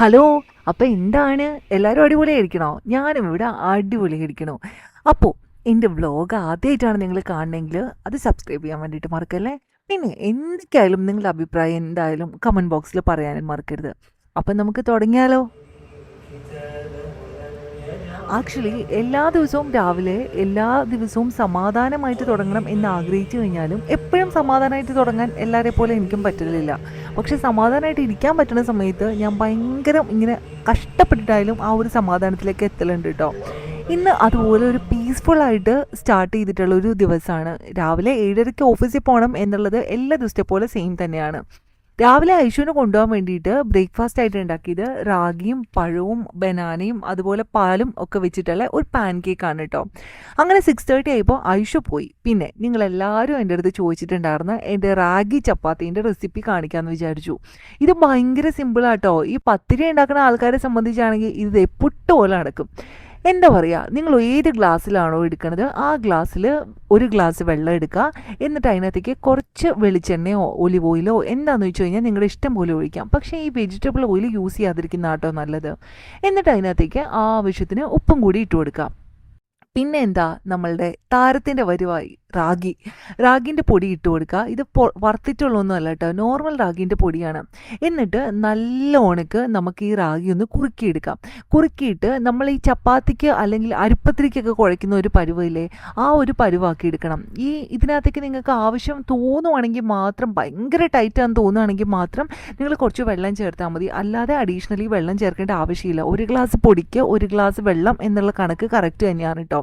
Hello. അപ്പം എന്താണ് എല്ലാവരും അടിപൊളിയായിരിക്കണോ? ഞാനും ഇവിടെ അടിപൊളിയായിരിക്കണോ. അപ്പോൾ എൻ്റെ വ്ലോഗ് ആദ്യമായിട്ടാണ് നിങ്ങൾ കാണണമെങ്കിൽ അത് സബ്സ്ക്രൈബ് ചെയ്യാൻ വേണ്ടിയിട്ട് മറക്കല്ലേ. പിന്നെ എന്തൊക്കെയായാലും നിങ്ങളുടെ അഭിപ്രായം എന്തായാലും കമൻറ്റ് ബോക്സിൽ പറയാനും മറക്കരുത്. അപ്പം നമുക്ക് തുടങ്ങിയാലോ? ആക്ച്വലി എല്ലാ ദിവസവും രാവിലെ എല്ലാ ദിവസവും സമാധാനമായിട്ട് തുടങ്ങണം എന്ന് ആഗ്രഹിച്ചു കഴിഞ്ഞാലും എപ്പോഴും സമാധാനമായിട്ട് തുടങ്ങാൻ എല്ലാവരെ പോലെ എനിക്കും പറ്റലില്ല. പക്ഷെ സമാധാനമായിട്ട് ഇരിക്കാൻ പറ്റുന്ന സമയത്ത് ഞാൻ ഭയങ്കര ഇങ്ങനെ കഷ്ടപ്പെട്ടിട്ടായാലും ആ ഒരു സമാധാനത്തിലേക്ക് എത്തലുണ്ട് കേട്ടോ. ഇന്ന് അതുപോലെ ഒരു പീസ്ഫുള്ളായിട്ട് സ്റ്റാർട്ട് ചെയ്തിട്ടുള്ള ഒരു ദിവസമാണ്. രാവിലെ 7:30 ഓഫീസിൽ പോകണം എന്നുള്ളത് എല്ലാ ദിവസത്തെ പോലെ സെയിം തന്നെയാണ്. രാവിലെ ഐശുവിന് കൊണ്ടുപോകാൻ വേണ്ടിയിട്ട് ബ്രേക്ക്ഫാസ്റ്റ് ആയിട്ട് ഉണ്ടാക്കിയത് റാഗിയും പഴവും ബനാനയും അതുപോലെ പാലും ഒക്കെ വെച്ചിട്ടുള്ള ഒരു പാൻ കേക്കാണ് കേട്ടോ. അങ്ങനെ 6:30 ആയപ്പോൾ ഐഷു പോയി. പിന്നെ നിങ്ങളെല്ലാവരും എൻ്റെ അടുത്ത് ചോദിച്ചിട്ടുണ്ടായിരുന്നു എൻ്റെ റാഗി ചപ്പാത്തീൻ്റെ റെസിപ്പി കാണിക്കാമെന്ന് വിചാരിച്ചു. ഇത് ഭയങ്കര സിമ്പിളാട്ടോ. ഈ പത്തിരി ഉണ്ടാക്കുന്ന ആൾക്കാരെ സംബന്ധിച്ചാണെങ്കിൽ ഇത് പുട്ട് പോലെ നടക്കും. എന്താ പറയുക, നിങ്ങൾ ഏത് ഗ്ലാസ്സിലാണോ എടുക്കുന്നത് ആ ഗ്ലാസ്സിൽ ഒരു ഗ്ലാസ് വെള്ളം എടുക്കുക. എന്നിട്ട് അതിനകത്തേക്ക് കുറച്ച് വെളിച്ചെണ്ണയോ ഒലിവ് ഓയിലോ എന്താണെന്ന് വെച്ച് കഴിഞ്ഞാൽ നിങ്ങളുടെ ഇഷ്ടം പോലെ ഒഴിക്കാം. പക്ഷേ ഈ വെജിറ്റബിൾ ഓയിൽ യൂസ് ചെയ്യാതിരിക്കുന്ന കേട്ടോ നല്ലത്. എന്നിട്ട് അതിനകത്തേക്ക് ആവശ്യത്തിന് ഉപ്പും കൂടി ഇട്ട് കൊടുക്കാം. പിന്നെ എന്താ, നമ്മളുടെ താരത്തിൻ്റെ വരുവായി റാഗി. റാഗിൻ്റെ പൊടി ഇട്ട് കൊടുക്കുക. ഇത് വറുത്തിട്ടുള്ളൊന്നും അല്ല കേട്ടോ, നോർമൽ റാഗിൻ്റെ പൊടിയാണ്. എന്നിട്ട് നല്ല ഉണക്ക് നമുക്ക് ഈ റാഗി ഒന്ന് കുറുക്കിയെടുക്കാം. കുറുക്കിയിട്ട് നമ്മൾ ഈ ചപ്പാത്തിക്ക് അല്ലെങ്കിൽ അരിപ്പത്തിരിക്കൊക്കെ കുഴയ്ക്കുന്ന ഒരു പരുവില്ലേ, ആ ഒരു പരുവാക്കി എടുക്കണം. ഇതിനകത്തേക്ക് നിങ്ങൾക്ക് ആവശ്യം തോന്നുവാണെങ്കിൽ മാത്രം, ഭയങ്കര ടൈറ്റാന്ന് തോന്നുകയാണെങ്കിൽ മാത്രം നിങ്ങൾ കുറച്ച് വെള്ളം ചേർത്താൽ മതി. അല്ലാതെ അഡീഷണലി വെള്ളം ചേർക്കേണ്ട ആവശ്യമില്ല. ഒരു ഗ്ലാസ് പൊടിക്ക് ഒരു ഗ്ലാസ് വെള്ളം എന്നുള്ള കണക്ക് കറക്റ്റ് തന്നെയാണ് കേട്ടോ.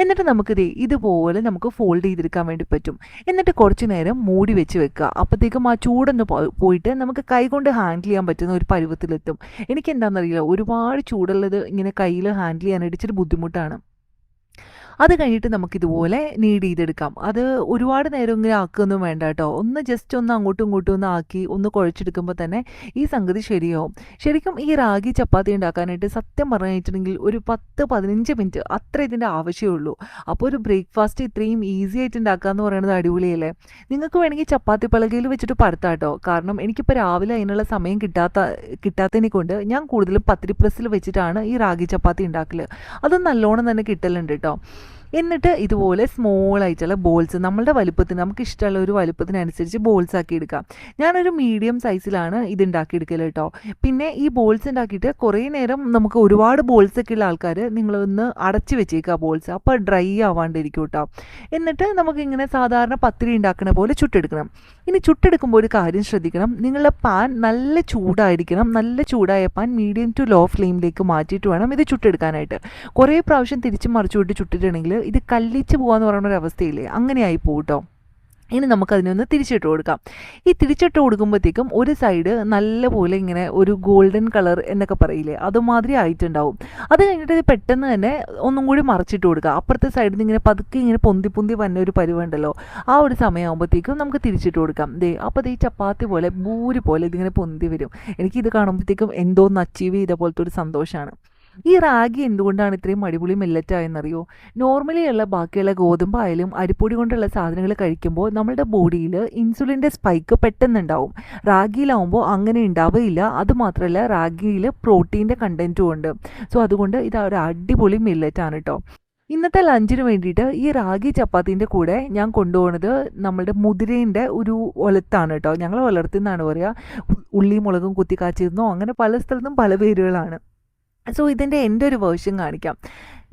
എന്നിട്ട് നമുക്കിത് ഇതുപോലെ നമുക്ക് ഫോൾഡ് ചെയ്തെടുക്കാൻ വേണ്ടി പറ്റും. എന്നിട്ട് കുറച്ച് നേരം മൂടി വെച്ച് വെക്കുക. അപ്പോഴത്തേക്കും ആ ചൂടൊന്ന് പോയിട്ട് നമുക്ക് കൈ കൊണ്ട് ഹാൻഡിൽ ചെയ്യാൻ പറ്റുന്ന ഒരു പരുവത്തിലെത്തും. എനിക്ക് എന്താണെന്നറിയില്ല, ഒരുപാട് ചൂടുള്ളത് ഇങ്ങനെ കയ്യിൽ ഹാൻഡിൽ ചെയ്യാനായിട്ട് ഇച്ചിരി ബുദ്ധിമുട്ടാണ്. അത് കഴിഞ്ഞിട്ട് നമുക്കിതുപോലെ നീഡ് ചെയ്തെടുക്കാം. അത് ഒരുപാട് നേരം ഇങ്ങനെ ആക്കുകയൊന്നും വേണ്ട കേട്ടോ. ഒന്ന് ജസ്റ്റ് ഒന്ന് അങ്ങോട്ടും ഇങ്ങോട്ടും ഒന്ന് ആക്കി ഒന്ന് കുഴച്ചെടുക്കുമ്പോൾ തന്നെ ഈ സംഗതി ശരിയാവും. ശരിക്കും ഈ റാഗി ചപ്പാത്തി ഉണ്ടാക്കാനായിട്ട് സത്യം പറഞ്ഞിട്ടുണ്ടെങ്കിൽ ഒരു 10-15 മിനിറ്റ് അത്ര ഇതിൻ്റെ ആവശ്യമുള്ളൂ. അപ്പോൾ ഒരു ബ്രേക്ക്ഫാസ്റ്റ് ഇത്രയും ഈസി ആയിട്ട് ഉണ്ടാക്കുക എന്ന് പറയുന്നത് അടിപൊളിയല്ലേ. നിങ്ങൾക്ക് വേണമെങ്കിൽ ചപ്പാത്തി പലകയിൽ വെച്ചിട്ട് പരത്താം കേട്ടോ. കാരണം എനിക്കിപ്പോൾ രാവിലെ അതിനുള്ള സമയം കിട്ടാത്തതിനെ കൊണ്ട് ഞാൻ കൂടുതലും പത്തിരി പ്രസ്സിൽ വെച്ചിട്ടാണ് ഈ റാഗി ചപ്പാത്തി ഉണ്ടാക്കൽ. അത് നല്ലോണം തന്നെ കിട്ടലുണ്ട് കേട്ടോ. എന്നിട്ട് ഇതുപോലെ സ്മോൾ ആയിട്ടുള്ള ബോൾസ് നമ്മളുടെ വലുപ്പത്തിന്, നമുക്ക് ഇഷ്ടമുള്ള ഒരു വലുപ്പത്തിനനുസരിച്ച് ബോൾസ് ആക്കി എടുക്കാം. ഞാനൊരു മീഡിയം സൈസിലാണ് ഇത് ഉണ്ടാക്കിയെടുക്കൽ കേട്ടോ. പിന്നെ ഈ ബോൾസ് ഉണ്ടാക്കിയിട്ട് കുറേ നേരം, നമുക്ക് ഒരുപാട് ബോൾസ് ഒക്കെ ഉള്ള ആൾക്കാർ നിങ്ങളൊന്ന് അടച്ച് വെച്ചേക്കുക ബോൾസ്, അപ്പോൾ ഡ്രൈ ആവാണ്ടിരിക്കും കേട്ടോ. എന്നിട്ട് നമുക്കിങ്ങനെ സാധാരണ പത്തിരി ഉണ്ടാക്കുന്ന പോലെ ചുട്ടെടുക്കണം. ഇനി ചുട്ടെടുക്കുമ്പോൾ ഒരു കാര്യം ശ്രദ്ധിക്കണം, നിങ്ങളുടെ പാൻ നല്ല ചൂടായിരിക്കണം. നല്ല ചൂടായ പാൻ മീഡിയം ടു ലോ ഫ്ലെയിമിലേക്ക് മാറ്റിയിട്ട് വേണം ഇത് ചുട്ടെടുക്കാനായിട്ട്. കുറേ പ്രാവശ്യം തിരിച്ചും മറിച്ചു വിട്ട് ചുട്ടിട്ടുണ്ടെങ്കിൽ ഇത് കല്ലിച്ച് പോകാന്ന് പറയുന്ന ഒരു അവസ്ഥയില്ലേ, അങ്ങനെ ആയി പോകും കേട്ടോ. ഇനി നമുക്കതിനൊന്ന് തിരിച്ചിട്ട് കൊടുക്കാം. ഈ തിരിച്ചിട്ട് കൊടുക്കുമ്പോഴത്തേക്കും ഒരു സൈഡ് നല്ലപോലെ ഇങ്ങനെ ഒരു ഗോൾഡൻ കളർ എന്നൊക്കെ പറയില്ലേ, അതുമാതിരി ആയിട്ടുണ്ടാവും. അത് കഴിഞ്ഞിട്ട് ഇത് പെട്ടെന്ന് തന്നെ ഒന്നും കൂടി മറിച്ചിട്ട് കൊടുക്കുക. അപ്പുറത്തെ സൈഡിൽ നിന്ന് ഇങ്ങനെ പതുക്കെ ഇങ്ങനെ പൊന്തി പൊന്തി വന്ന ഒരു പരുവുണ്ടല്ലോ, ആ ഒരു സമയമാകുമ്പോഴത്തേക്കും നമുക്ക് തിരിച്ചിട്ട് കൊടുക്കാം. അപ്പോൾ ഈ ചപ്പാത്തി പോലെ ഭൂരി പോലെ ഇതിങ്ങനെ പൊന്തി വരും. എനിക്കിത് കാണുമ്പോഴത്തേക്കും എന്തോന്ന് അച്ചീവ് ചെയ്ത പോലത്തെ ഒരു സന്തോഷമാണ്. ഈ റാഗി എന്തുകൊണ്ടാണ് ഇത്രയും അടിപൊളി മില്ലറ്റായെന്നറിയോ? നോർമലി ഉള്ള ബാക്കിയുള്ള ഗോതമ്പായാലും അരിപ്പൊടി കൊണ്ടുള്ള സാധനങ്ങൾ കഴിക്കുമ്പോൾ നമ്മുടെ ബോഡിയിൽ ഇൻസുലിൻ്റെ സ്പൈക്ക് പെട്ടെന്നുണ്ടാവും. റാഗിയിലാവുമ്പോൾ അങ്ങനെ ഉണ്ടാവുകയില്ല. അതുമാത്രമല്ല റാഗിയിൽ പ്രോട്ടീൻ്റെ കണ്ടൻറ്റും ഉണ്ട്. സോ അതുകൊണ്ട് ഇത് ഒരു അടിപൊളി മില്ലറ്റാണ് കേട്ടോ. ഇന്നത്തെ ലഞ്ചിന് വേണ്ടിയിട്ട് ഈ റാഗി ചപ്പാത്തിൻ്റെ കൂടെ ഞാൻ കൊണ്ടുപോകുന്നത് നമ്മുടെ മുതിരേൻ്റെ ഒരു ഒലത്താണ് കേട്ടോ. ഞങ്ങൾ വളർത്തുന്നതാണ് പറയുക. ഉള്ളി മുളകും കുത്തി കാച്ചിരുന്നോ, അങ്ങനെ പല സ്ഥലത്തും പല പേരുകളാണ്. സോ ഇതിൻ്റെ എൻ്റെ ഒരു വേർഷൻ കാണിക്കാം.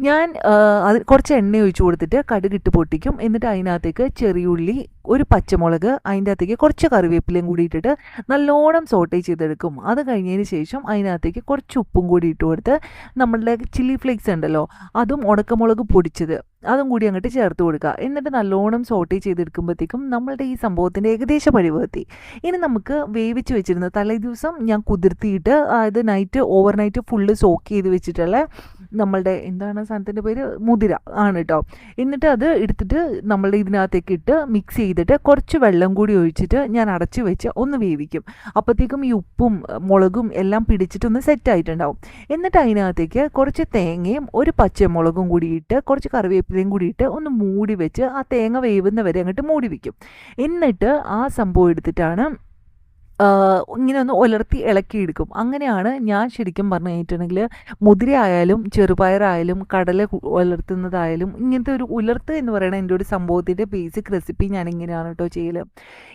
ഞാൻ അത് കുറച്ച് എണ്ണ ഒഴിച്ച് കൊടുത്തിട്ട് കടുകിട്ട് പൊട്ടിക്കും. എന്നിട്ട് അതിനകത്തേക്ക് ചെറിയുള്ളി, ഒരു പച്ചമുളക്, അതിൻ്റെ അകത്തേക്ക് കുറച്ച് കറിവേപ്പിലയും കൂടി ഇട്ടിട്ട് നല്ലോണം സോട്ടേ ചെയ്തെടുക്കും. അത് കഴിഞ്ഞതിന് ശേഷം അതിനകത്തേക്ക് കുറച്ച് ഉപ്പും കൂടി ഇട്ട് കൊടുത്ത് നമ്മളുടെ ചില്ലി ഫ്ലേക്സ് ഉണ്ടല്ലോ, അതും ഉണക്കമുളക് പൊടിച്ചത് അതും കൂടി അങ്ങോട്ട് ചേർത്ത് കൊടുക്കുക. എന്നിട്ട് നല്ലോണം സോട്ടേ ചെയ്തെടുക്കുമ്പോഴത്തേക്കും നമ്മളുടെ ഈ സംഭവത്തിൻ്റെ ഏകദേശ പരിവത്തി. ഇനി നമുക്ക് വേവിച്ച് വെച്ചിരുന്ന തലേ ദിവസം ഞാൻ കുതിർത്തിയിട്ട്, അതായത് ഓവർനൈറ്റ് ഫുള്ള് സോക്ക് ചെയ്ത് വെച്ചിട്ടുള്ള നമ്മളുടെ എന്താണ് സാധനത്തിൻ്റെ പേര്, മുതിര ആണ് കേട്ടോ. എന്നിട്ട് അത് എടുത്തിട്ട് നമ്മളുടെ ഇതിനകത്തേക്ക് ഇട്ട് മിക്സ് ചെയ്തിട്ട് കുറച്ച് വെള്ളം കൂടി ഒഴിച്ചിട്ട് ഞാൻ അടച്ച് വെച്ച് ഒന്ന് വേവിക്കും. അപ്പോഴത്തേക്കും ഈ ഉപ്പും മുളകും എല്ലാം പിടിച്ചിട്ടൊന്ന് സെറ്റായിട്ടുണ്ടാവും. എന്നിട്ട് അതിനകത്തേക്ക് കുറച്ച് തേങ്ങയും ഒരു പച്ചമുളകും കൂടി ഇട്ട് കുറച്ച് കറിവേപ്പിലയും കൂടി ഇട്ട് ഒന്ന് മൂടി വെച്ച് ആ തേങ്ങ വേവുന്നവരെ അങ്ങോട്ട് മൂടി വയ്ക്കും. എന്നിട്ട് ആ സംഭവം എടുത്തിട്ടാണ് ഇങ്ങനെ ഒന്ന് ഉലർത്തി ഇളക്കിയെടുക്കും. അങ്ങനെയാണ് ഞാൻ ശരിക്കും പറഞ്ഞു കഴിഞ്ഞിട്ടുണ്ടെങ്കിൽ മുതിരയായാലും ചെറുപയറായാലും കടല ഉലർത്തുന്നതായാലും ഇങ്ങനത്തെ ഒരു ഉലർത്ത് എന്ന് പറയുന്ന എൻ്റെ ഒരു സംഭവത്തിൻ്റെ ബേസിക് റെസിപ്പി ഞാൻ ഇങ്ങനെയാണ് കേട്ടോ ചെയ്യൽ.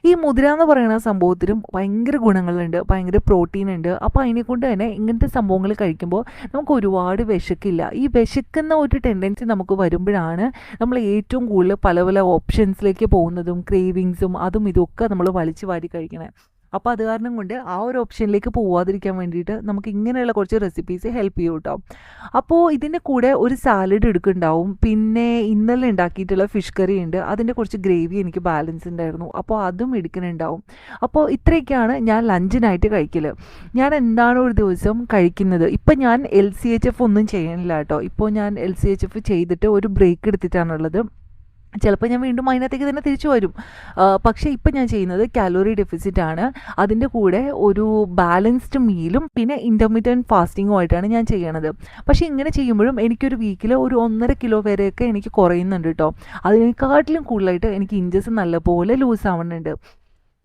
ഈ മുതിര എന്ന് പറയുന്ന സംഭവത്തിനും ഭയങ്കര ഗുണങ്ങളുണ്ട്, ഭയങ്കര പ്രോട്ടീൻ ഉണ്ട്. അപ്പോൾ അതിനെക്കൊണ്ട് തന്നെ ഇങ്ങനത്തെ സംഭവങ്ങൾ കഴിക്കുമ്പോൾ നമുക്ക് ഒരുപാട് വിശക്കില്ല. ഈ വിശക്കുന്ന ഒരു ടെൻഡൻസി നമുക്ക് വരുമ്പോഴാണ് നമ്മൾ ഏറ്റവും കൂടുതൽ പല പല ഓപ്ഷൻസിലേക്ക് പോകുന്നതും ക്രേവിങ്സും അതും ഇതൊക്കെ നമ്മൾ വലിച്ചു വാരി കഴിക്കണേ. അപ്പോൾ അത് കാരണം കൊണ്ട് ആ ഒരു ഓപ്ഷനിലേക്ക് പോവാതിരിക്കാൻ വേണ്ടിയിട്ട് നമുക്ക് ഇങ്ങനെയുള്ള കുറച്ച് റെസിപ്പീസ് ഹെൽപ്പ് ചെയ്യും കേട്ടോ. അപ്പോൾ ഇതിൻ്റെ കൂടെ ഒരു സാലഡ് എടുക്കുന്നുണ്ടാവും. പിന്നെ ഇന്നലെ ഉണ്ടാക്കിയിട്ടുള്ള ഫിഷ് കറി ഉണ്ട്, അതിൻ്റെ കുറച്ച് ഗ്രേവി എനിക്ക് ബാലൻസ് ഉണ്ടായിരുന്നു, അപ്പോൾ അതും എടുക്കുന്നുണ്ടാവും. അപ്പോൾ ഇത്രയൊക്കെയാണ് ഞാൻ ലഞ്ചിനായിട്ട് കഴിക്കൽ. ഞാൻ എന്താണ് ഒരു ദിവസം കഴിക്കുന്നത്, ഇപ്പം ഞാൻ LCHF ഒന്നും ചെയ്യണില്ല കേട്ടോ. ഇപ്പോൾ ഞാൻ LCHF ചെയ്തിട്ട് ഒരു ബ്രേക്ക് എടുത്തിട്ടാണുള്ളത്. ചിലപ്പോൾ ഞാൻ വീണ്ടും അതിനകത്തേക്ക് തന്നെ തിരിച്ചു വരും. പക്ഷേ ഇപ്പം ഞാൻ ചെയ്യുന്നത് കാലോറി ഡെഫിസിറ്റ് ആണ്. അതിൻ്റെ കൂടെ ഒരു ബാലൻസ്ഡ് മീലും പിന്നെ ഇൻ്റർമീഡിയൻറ്റ് ഫാസ്റ്റിങ്ങും ആയിട്ടാണ് ഞാൻ ചെയ്യണത്. പക്ഷേ ഇങ്ങനെ ചെയ്യുമ്പോഴും എനിക്കൊരു വീക്കിൽ ഒരു 1.5 കിലോ വരെയൊക്കെ എനിക്ക് കുറയുന്നുണ്ട് കേട്ടോ. അതിനേക്കാട്ടിലും കൂടുതലായിട്ട് എനിക്ക് ഇഞ്ചസ് നല്ലപോലെ ലൂസ് ആവുന്നുണ്ട്.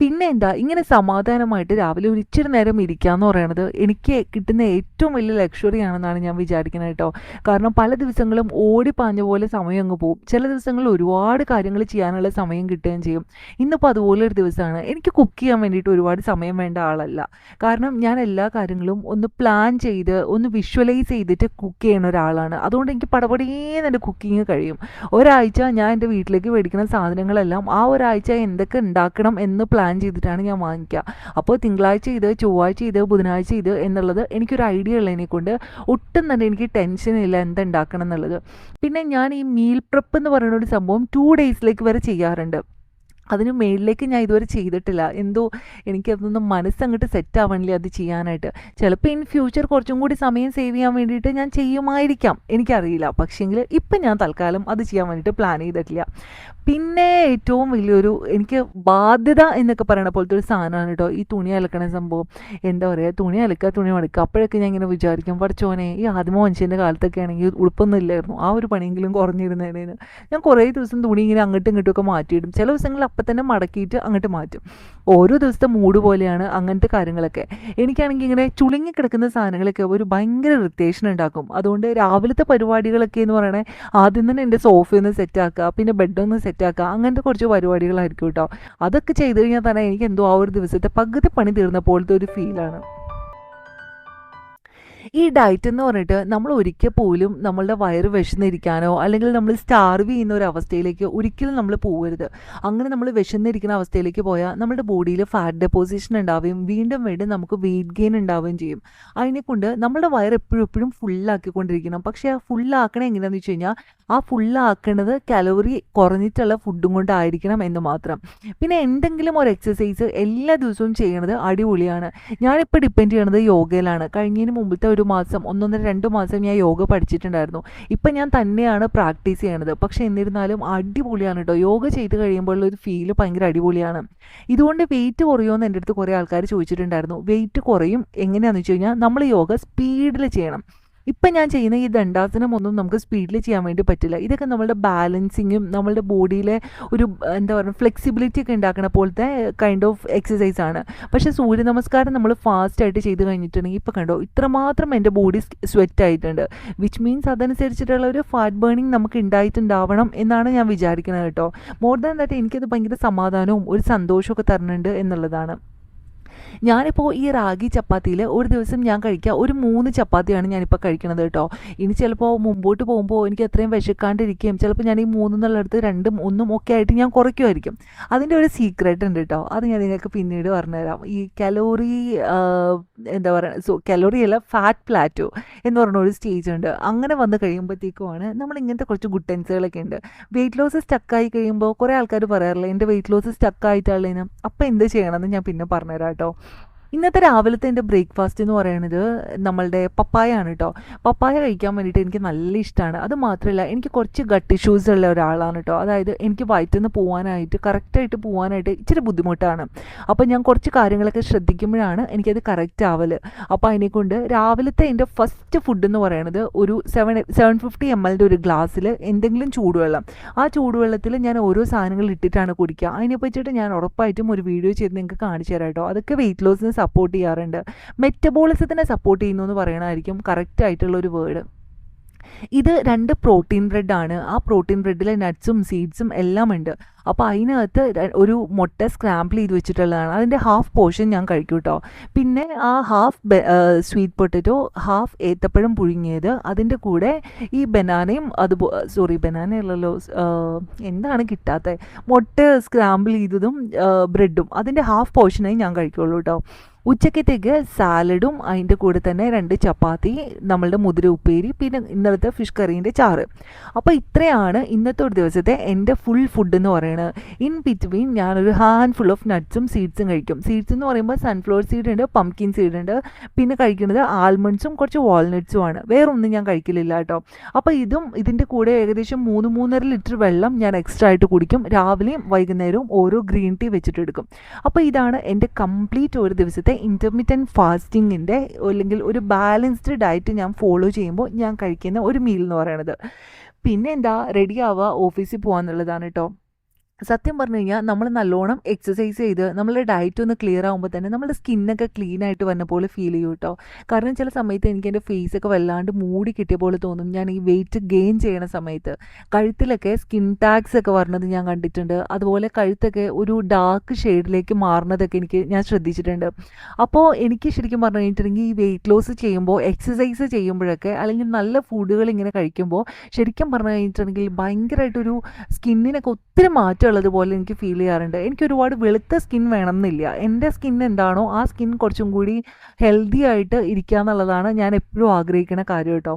പിന്നെ എന്താ, ഇങ്ങനെ സമാധാനമായിട്ട് രാവിലെ ഒരു ഇച്ചിരി നേരം ഇരിക്കുക എന്ന് പറയുന്നത് എനിക്ക് കിട്ടുന്ന ഏറ്റവും വലിയ ലക്ഷറി ആണെന്നാണ് ഞാൻ വിചാരിക്കുന്നത് കേട്ടോ. കാരണം പല ദിവസങ്ങളും ഓടിപ്പാഞ്ഞ പോലെ സമയം അങ്ങ് പോകും. ചില ദിവസങ്ങളിൽ ഒരുപാട് കാര്യങ്ങൾ ചെയ്യാനുള്ള സമയം കിട്ടുകയും ചെയ്യും. ഇന്നിപ്പോൾ അതുപോലെ ഒരു ദിവസമാണ്. എനിക്ക് കുക്ക് ചെയ്യാൻ വേണ്ടിയിട്ട് ഒരുപാട് സമയം വേണ്ട ആളല്ല. കാരണം ഞാൻ എല്ലാ കാര്യങ്ങളും ഒന്ന് പ്ലാൻ ചെയ്ത് ഒന്ന് വിഷ്വലൈസ് ചെയ്തിട്ട് കുക്ക് ചെയ്യുന്ന ഒരാളാണ്. അതുകൊണ്ട് എനിക്ക് പടപടേന്ന് എൻ്റെ കുക്കിങ് കഴിയും. ഒരാഴ്ച ഞാൻ എൻ്റെ വീട്ടിലേക്ക് മേടിക്കുന്ന സാധനങ്ങളെല്ലാം ആ ഒരാഴ്ച എന്തൊക്കെ ഉണ്ടാക്കണം എന്ന് പ്ലാൻ ചെയ്തിട്ടാണ് ഞാൻ വാങ്ങിക്കുക. അപ്പോൾ തിങ്കളാഴ്ച ഇത്, ചൊവ്വാഴ്ച ഇത്, ബുധനാഴ്ച ഇത് എന്നുള്ളത് എനിക്കൊരു ഐഡിയ ഉള്ളതിനെ കൊണ്ട് ഒട്ടും തന്നെ എനിക്ക് ടെൻഷനില്ല എന്തുണ്ടാക്കണം എന്നുള്ളത്. പിന്നെ ഞാൻ ഈ മീൽ പ്രെപ്പ് എന്ന് പറയുന്ന ഒരു സംഭവം 2 ഡേയ്സിലേക്ക് വരെ ചെയ്യാറുണ്ട്. അതിന് മേളിലേക്ക് ഞാൻ ഇതുവരെ ചെയ്തിട്ടില്ല. എന്തോ എനിക്കതൊന്നും മനസ്സങ്ങോട്ട് സെറ്റ് ആവണില്ല അത് ചെയ്യാനായിട്ട്. ചിലപ്പോൾ ഇൻ ഫ്യൂച്ചർ കുറച്ചും കൂടി സമയം സേവ് ചെയ്യാൻ വേണ്ടിയിട്ട് ഞാൻ ചെയ്യുമായിരിക്കാം, എനിക്കറിയില്ല. പക്ഷേങ്കിൽ ഇപ്പം ഞാൻ തൽക്കാലം അത് ചെയ്യാൻ വേണ്ടിയിട്ട് പ്ലാൻ ചെയ്തിട്ടില്ല. പിന്നെ ഏറ്റവും വലിയൊരു എനിക്ക് ബാധ്യത എന്നൊക്കെ പറയുന്ന പോലത്തെ ഒരു സാധനമാണ് കേട്ടോ ഈ തുണി അലക്കണ സംഭവം. എന്താ പറയുക, തുണി അലക്കുക, തുണി മടക്കുക. അപ്പോഴൊക്കെ ഞാൻ ഇങ്ങനെ വിചാരിക്കും, പഠിച്ചോനെ ഈ ആദിമ മനുഷ്യൻ്റെ കാലത്തൊക്കെ ആണെങ്കിൽ ഉടുപ്പൊന്നും ഇല്ലായിരുന്നു, ആ ഒരു പണിയെങ്കിലും കുറഞ്ഞിരുന്നതിന്. ഞാൻ കുറേ ദിവസം തുണി ഇങ്ങനെ അങ്ങോട്ടും ഇങ്ങോട്ടുമൊക്കെ മാറ്റിയിടും. ചില ദിവസങ്ങളിൽ അപ്പം തന്നെ മടക്കിയിട്ട് അങ്ങോട്ട് മാറ്റും. ഓരോ ദിവസത്തെ മൂഡ് പോലെയാണ് അങ്ങനത്തെ കാര്യങ്ങളൊക്കെ. എനിക്കാണെങ്കിൽ ഇങ്ങനെ ചുളുങ്ങി കിടക്കുന്ന സാധനങ്ങളൊക്കെ ഒരു ഭയങ്കര ഇറിറ്റേഷൻ ഉണ്ടാക്കും. അതുകൊണ്ട് രാവിലത്തെ പരിപാടികളൊക്കെ എന്ന് പറയണേ ആദ്യം തന്നെ എൻ്റെ സോഫയൊന്ന് സെറ്റാക്കുക, പിന്നെ ബെഡൊന്ന് സെറ്റാക്കുക, അങ്ങനത്തെ കുറച്ച് പരിപാടികളായിരിക്കും കേട്ടോ. അതൊക്കെ ചെയ്ത് കഴിഞ്ഞാൽ തന്നെ എനിക്ക് എന്തോ ആ ഒരു ദിവസത്തെ പകുതി പണി തീർന്ന പോലത്തെ ഒരു ഫീലാണ്. ഈ ഡയറ്റ് എന്ന് പറഞ്ഞിട്ട് നമ്മൾ ഒരിക്കൽ പോലും നമ്മളുടെ വയറ് വിശന്നിരിക്കാനോ അല്ലെങ്കിൽ നമ്മൾ സ്റ്റാർവ് ചെയ്യുന്ന ഒരു അവസ്ഥയിലേക്ക് ഒരിക്കലും നമ്മൾ പോകരുത്. അങ്ങനെ നമ്മൾ വിശന്നിരിക്കുന്ന അവസ്ഥയിലേക്ക് പോയാൽ നമ്മുടെ ബോഡിയിൽ ഫാറ്റ് ഡെപ്പോസിഷൻ ഉണ്ടാവുകയും വീണ്ടും വീണ്ടും നമുക്ക് വെയിറ്റ് ഗെയിൻ ഉണ്ടാവുകയും ചെയ്യും. അതിനെക്കൊണ്ട് നമ്മുടെ വയറ് എപ്പോഴും എപ്പോഴും ഫുള്ളാക്കിക്കൊണ്ടിരിക്കണം. പക്ഷേ ആ ഫുള്ളാക്കണത് എങ്ങനെയാണെന്ന് വെച്ച് കഴിഞ്ഞാൽ ആ ഫുള്ളാക്കണത് കലോറി കുറഞ്ഞിട്ടുള്ള ഫുഡും കൊണ്ടായിരിക്കണം എന്ന് മാത്രം. പിന്നെ എന്തെങ്കിലും ഒരു എക്സസൈസ് എല്ലാ ദിവസവും ചെയ്യണത് അടിപൊളിയാണ്. ഞാനിപ്പോൾ ഡിപ്പെൻഡ് ചെയ്യണത് യോഗയിലാണ്. കഴിഞ്ഞതിന് മുമ്പത്തെ ഒരു മാസം 1-2 മാസം ഞാൻ യോഗ പഠിച്ചിട്ടുണ്ടായിരുന്നു. ഇപ്പം ഞാൻ തന്നെയാണ് പ്രാക്ടീസ് ചെയ്യണത്. പക്ഷേ എന്നിരുന്നാലും അടിപൊളിയാണ് കേട്ടോ. യോഗ ചെയ്ത് കഴിയുമ്പോഴുള്ള ഒരു ഫീല് ഭയങ്കര അടിപൊളിയാണ്. ഇതുകൊണ്ട് വെയിറ്റ് കുറയുമോ എന്ന് എൻ്റെ അടുത്ത് കുറേ ആൾക്കാർ ചോദിച്ചിട്ടുണ്ടായിരുന്നു. വെയിറ്റ് കുറയും. എങ്ങനെയാണെന്ന് വെച്ച് കഴിഞ്ഞാൽ നമ്മൾ യോഗ സ്പീഡിൽ ചെയ്യണം. ഇപ്പം ഞാൻ ചെയ്യുന്ന ഈ ദണ്ഡാസനം ഒന്നും നമുക്ക് സ്പീഡിൽ ചെയ്യാൻ വേണ്ടി പറ്റില്ല. ഇതൊക്കെ നമ്മളുടെ ബാലൻസിങ്ങും നമ്മളുടെ ബോഡിയിലെ ഒരു എന്താ പറയുക ഫ്ലെക്സിബിലിറ്റി ഒക്കെ ഉണ്ടാക്കുന്ന പോലത്തെ കൈൻഡ് ഓഫ് എക്സസൈസ് ആണ്. പക്ഷേ സൂര്യ നമസ്കാരം നമ്മൾ ഫാസ്റ്റായിട്ട് ചെയ്ത് കഴിഞ്ഞിട്ടുണ്ടെങ്കിൽ ഇപ്പോൾ കണ്ടോ ഇത്രമാത്രം എൻ്റെ ബോഡി സ്വെറ്റ് ആയിട്ടുണ്ട്. വിച്ച് മീൻസ് അതനുസരിച്ചിട്ടുള്ള ഒരു ഫാറ്റ് ബേണിങ് നമുക്ക് ഉണ്ടായിട്ടുണ്ടാവണം എന്നാണ് ഞാൻ വിചാരിക്കുന്നത് കേട്ടോ. മോർ ദാൻ ദാറ്റ് എനിക്കത് ഭയങ്കര സമാധാനവും ഒരു സന്തോഷമൊക്കെ തരുന്നുണ്ട് എന്നുള്ളതാണ്. ഞാനിപ്പോൾ ഈ റാഗി ചപ്പാത്തിയിൽ ഒരു ദിവസം ഞാൻ കഴിക്കുക ഒരു 3 ചപ്പാത്തിയാണ് ഞാനിപ്പോൾ കഴിക്കണത് കേട്ടോ. ഇനി ചിലപ്പോൾ മുമ്പോട്ട് പോകുമ്പോൾ എനിക്ക് എത്രയും വിശക്കാണ്ടിരിക്കുകയും ചിലപ്പോൾ ഞാൻ ഈ 3 എന്നുള്ളടത്ത് 2ഉം 1ഉം ഒക്കെ ആയിട്ട് ഞാൻ കുറയ്ക്കുമായിരിക്കും. അതിൻ്റെ ഒരു സീക്രട്ട് ഉണ്ട് കേട്ടോ. അത് ഞാൻ നിങ്ങൾക്ക് പിന്നീട് പറഞ്ഞുതരാം. ഈ കലോറി എന്താ പറയുക കലോറി അല്ല ഫാറ്റ് പ്ലാറ്റോ എന്ന് പറഞ്ഞ ഒരു സ്റ്റേജ് ഉണ്ട്. അങ്ങനെ വന്ന് കഴിയുമ്പോഴത്തേക്കുമാണ് നമ്മൾ ഇങ്ങനത്തെ കുറച്ച് ഗുട്ടൻസുകളൊക്കെ ഉണ്ട്. വെയിറ്റ് ലോസ് സ്റ്റക്കായി കഴിയുമ്പോൾ കുറേ ആൾക്കാർ പറയാറില്ല എൻ്റെ വെയിറ്റ് ലോസ് സ്റ്റക്കായിട്ടാളേനും. അപ്പോൾ എന്ത് ചെയ്യണമെന്ന് ഞാൻ പിന്നെ പറഞ്ഞുതരാം കേട്ടോ. ഇന്നത്തെ രാവിലത്തെ എൻ്റെ ബ്രേക്ക്ഫാസ്റ്റ് എന്ന് പറയുന്നത് നമ്മളുടെ പപ്പായ ആണ് കേട്ടോ. പപ്പായ കഴിക്കാൻ വേണ്ടിയിട്ട് എനിക്ക് നല്ല ഇഷ്ടമാണ്. അത് മാത്രമല്ല എനിക്ക് കുറച്ച് ഗട്ട് ഇഷ്യൂസ് ഉള്ള ഒരാളാണ് കേട്ടോ. അതായത് എനിക്ക് വയറ്റിൽ നിന്ന് പോകാനായിട്ട് കറക്റ്റായിട്ട് പോകാനായിട്ട് ഇച്ചിരി ബുദ്ധിമുട്ടാണ്. അപ്പോൾ ഞാൻ കുറച്ച് കാര്യങ്ങളൊക്കെ ശ്രദ്ധിക്കുമ്പോഴാണ് എനിക്കത് കറക്റ്റ് ആവല്. അപ്പോൾ അതിനെക്കൊണ്ട് രാവിലത്തെ എൻ്റെ ഫസ്റ്റ് ഫുഡ് എന്ന് പറയുന്നത് ഒരു 750 ml ഒരു ഗ്ലാസ്സിൽ എന്തെങ്കിലും ചൂടുവെള്ളം. ആ ചൂടുവെള്ളത്തിൽ ഞാൻ ഓരോ സാധനങ്ങൾ ഇട്ടിട്ടാണ് കുടിക്കുക. അതിനെ പറ്റിയിട്ട് ഞാൻ ഉറപ്പായിട്ടും ഒരു വീഡിയോ ചെയ്ത് നിങ്ങൾക്ക് കാണിച്ചു തരാം കേട്ടോ. അതൊക്കെ വെയിറ്റ് ലോസിന് സപ്പോർട്ട് ചെയ്യാറുണ്ട്. മെറ്റബോളിസത്തിനെ സപ്പോർട്ട് ചെയ്യുന്നു എന്ന് പറയണമായിരിക്കും കറക്റ്റ് ആയിട്ടുള്ളൊരു വേർഡ്. ഇത് 2 പ്രോട്ടീൻ ബ്രെഡാണ്. ആ പ്രോട്ടീൻ ബ്രെഡിൽ നട്ട്സും സീഡ്സും എല്ലാം ഉണ്ട്. അപ്പോൾ അതിനകത്ത് ഒരു മുട്ട സ്ക്രാമ്പിൾ ചെയ്ത് വെച്ചിട്ടുള്ളതാണ്. അതിൻ്റെ ഹാഫ് പോർഷൻ ഞാൻ കഴിക്കും കേട്ടോ. പിന്നെ ആ ഹാഫ് സ്വീറ്റ് പൊട്ടറ്റോ, ഹാഫ് ഏത്തപ്പഴം പുഴുങ്ങിയത്, അതിൻ്റെ കൂടെ ഈ ബനാനയും ബനാനയല്ലല്ലോ, എന്താണ് കിട്ടാത്തത്, മുട്ട സ്ക്രാമ്പിൾ ചെയ്തതും ബ്രെഡും അതിൻ്റെ ഹാഫ് പോർഷനായി ഞാൻ കഴിക്കുള്ളൂ കേട്ടോ. ഉച്ചക്കത്തേക്ക് സാലഡും അതിൻ്റെ കൂടെ തന്നെ 2 ചപ്പാത്തി, നമ്മളുടെ മുതിര ഉപ്പേരി, പിന്നെ ഇന്നലത്തെ ഫിഷ് കറീൻ്റെ ചാറ്. അപ്പോൾ ഇത്രയാണ് ഇന്നത്തെ ഒരു ദിവസത്തെ എൻ്റെ ഫുൾ ഫുഡ് എന്ന് പറയുന്നത്. ഇൻ ബിറ്റ്വീൻ ഞാനൊരു ഹാൻഡ് ഫുൾ ഓഫ് നട്ട്സും സീഡ്സും കഴിക്കും. സീഡ്സ് എന്ന് പറയുമ്പോൾ സൺഫ്ലവർ സീഡ് ഉണ്ട്, പംകിൻ സീഡ് ഉണ്ട്, പിന്നെ കഴിക്കുന്നത് ആൽമണ്ട്സും കുറച്ച് വാൾനട്ട്സും ആണ്. വേറൊന്നും ഞാൻ കഴിക്കലില്ല കേട്ടോ. അപ്പോൾ ഇതിൻ്റെ കൂടെ ഏകദേശം 3-3.5 ലിറ്റർ വെള്ളം ഞാൻ എക്സ്ട്രാ ആയിട്ട് കുടിക്കും. രാവിലെയും വൈകുന്നേരവും ഓരോ ഗ്രീൻ ടീ വെച്ചിട്ടെടുക്കും. അപ്പോൾ ഇതാണ് എൻ്റെ കംപ്ലീറ്റ് ഒരു ദിവസത്തെ ഇൻ്റർമിറ്റൻറ്റ് ഫാസ്റ്റിങ്ങിൻ്റെ അല്ലെങ്കിൽ ഒരു ബാലൻസ്ഡ് ഡയറ്റ് ഞാൻ ഫോളോ ചെയ്യുമ്പോൾ ഞാൻ കഴിക്കുന്ന ഒരു മീൽ എന്ന് പറയുന്നത്. പിന്നെ എന്താ, റെഡി ആവുക, ഓഫീസിൽ പോകാന്നുള്ളതാണ് കേട്ടോ. സത്യം പറഞ്ഞു കഴിഞ്ഞാൽ നമ്മൾ നല്ലോണം എക്സസൈസ് ചെയ്ത് നമ്മളുടെ ഡയറ്റ് ഒന്ന് ക്ലിയർ ആകുമ്പോൾ തന്നെ നമ്മുടെ സ്കിന്നൊക്കെ ക്ലീൻ ആയിട്ട് വന്ന പോലെ ഫീൽ ചെയ്യും കേട്ടോ. കാരണം ചില സമയത്ത് എനിക്ക് എൻ്റെ ഫേസൊക്കെ വല്ലാണ്ട് മൂടി കിട്ടിയ പോലെ തോന്നും ഞാൻ ഈ വെയിറ്റ് ഗെയിൻ ചെയ്യണ സമയത്ത്. കഴുത്തിലൊക്കെ സ്കിൻ ടാഗ്സ് ഒക്കെ വരുന്നത് ഞാൻ കണ്ടിട്ടുണ്ട്. അതുപോലെ കഴുത്തൊക്കെ ഒരു ഡാർക്ക് ഷെയ്ഡിലേക്ക് മാറുന്നതൊക്കെ ഞാൻ ശ്രദ്ധിച്ചിട്ടുണ്ട്. അപ്പോൾ എനിക്ക് ശരിക്കും പറഞ്ഞു കഴിഞ്ഞിട്ടുണ്ടെങ്കിൽ ഈ വെയിറ്റ് ലോസ് ചെയ്യുമ്പോൾ, എക്സസൈസ് ചെയ്യുമ്പോഴൊക്കെ, അല്ലെങ്കിൽ നല്ല ഫുഡുകൾ ഇങ്ങനെ കഴിക്കുമ്പോൾ ശരിക്കും പറഞ്ഞു കഴിഞ്ഞിട്ടുണ്ടെങ്കിൽ ഭയങ്കരമായിട്ടൊരു സ്കിന്നിനൊക്കെ ഒത്തിരി മാറ്റം ഉള്ളതുപോലെ എനിക്ക് ഫീൽ ചെയ്യാറുണ്ട്. എനിക്ക് ഒരുപാട് വെളുത്ത സ്കിൻ വേണമെന്നില്ല. എൻ്റെ സ്കിൻ എന്താണോ ആ സ്കിൻ കുറച്ചും കൂടി ഹെൽത്തി ആയിട്ട് ഇരിക്കുക എന്നുള്ളതാണ് ഞാൻ എപ്പോഴും ആഗ്രഹിക്കുന്ന കാര്യം കേട്ടോ.